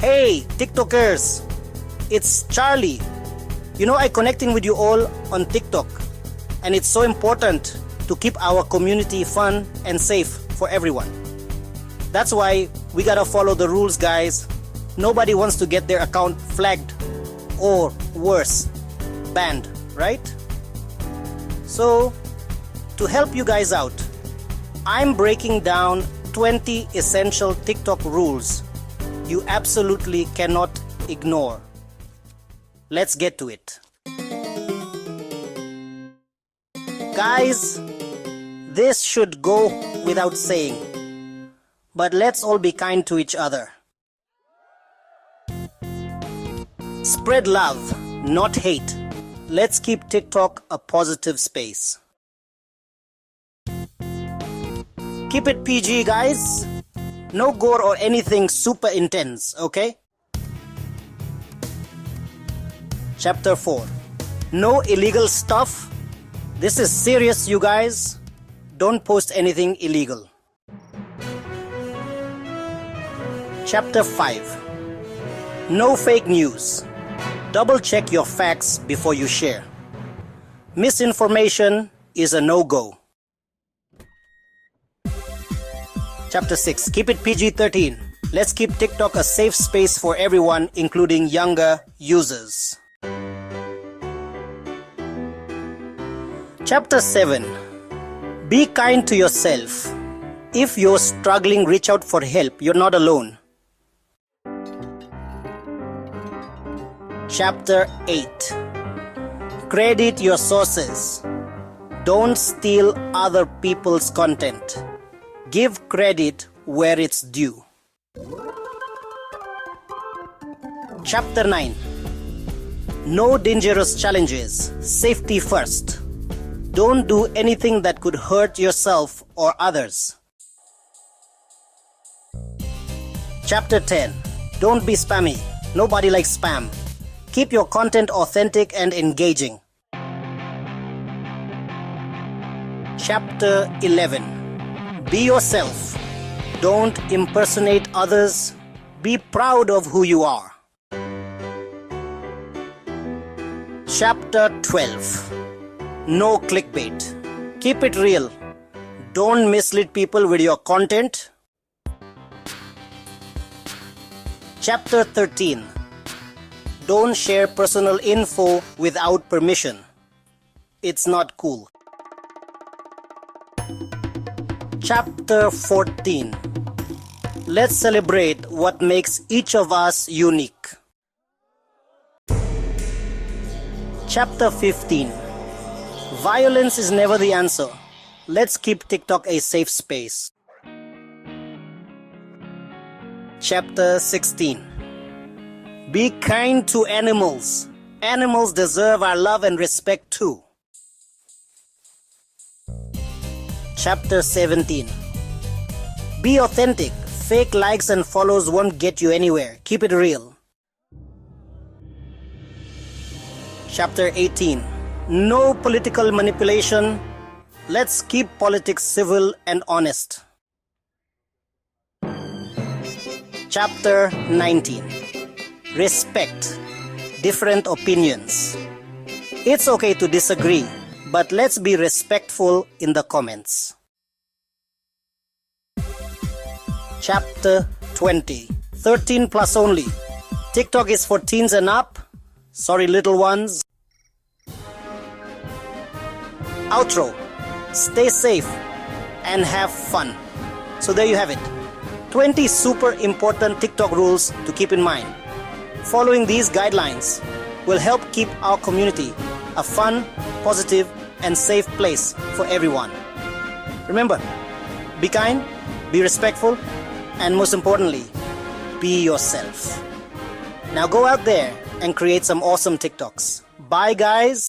Hey, TikTokers! It's Charlie. I connecting with you all on TikTok, and it's so important to keep our community fun and safe for everyone. That's why we gotta follow the rules, guys. Nobody wants to get their account flagged or worse, banned, right? So, to help you guys out, I'm breaking down 20 essential TikTok rules you absolutely cannot ignore. Let's get to it. Guys, this should go without saying, but let's all be kind to each other. Spread love, not hate. Let's keep TikTok a positive space. Keep it PG, guys. No gore or anything super intense, okay? Chapter 4. No illegal stuff. This is serious, you guys. Don't post anything illegal. Chapter 5. No fake news. Double check your facts before you share. Misinformation is a no-go. Chapter 6. Keep it PG-13. Let's keep TikTok a safe space for everyone, including younger users. Chapter 7. Be kind to yourself. If you're struggling, reach out for help. You're not alone. Chapter 8. Credit your sources. Don't steal other people's content. Give credit where it's due. Chapter 9. No dangerous challenges. Safety first. Don't do anything that could hurt yourself or others. Chapter 10. Don't be spammy. Nobody likes spam. Keep your content authentic and engaging. Chapter 11. Be yourself. Don't impersonate others. Be proud of who you are. Chapter 12. No clickbait. Keep it real. Don't mislead people with your content. Chapter 13. Don't share personal info without permission. It's not cool. Chapter 14. Let's celebrate what makes each of us unique. Chapter 15. Violence is never the answer. Let's keep TikTok a safe space. Chapter 16. Be kind to animals. Animals deserve our love and respect too. Chapter 17. Be authentic. Fake likes and follows won't get you anywhere. Keep it real. Chapter 18. No political manipulation. Let's keep politics civil and honest. Chapter 19. Respect different opinions. It's okay to disagree, but let's be respectful in the comments. Chapter 20. 13 plus only. TikTok is for teens and up. Sorry, little ones. Outro. Stay safe and have fun. So there you have it. 20 super important TikTok rules to keep in mind. Following these guidelines will help keep our community a fun, positive, and safe place for everyone. Remember, be kind, be respectful, and most importantly, be yourself. Now go out there and create some awesome TikToks. Bye, guys.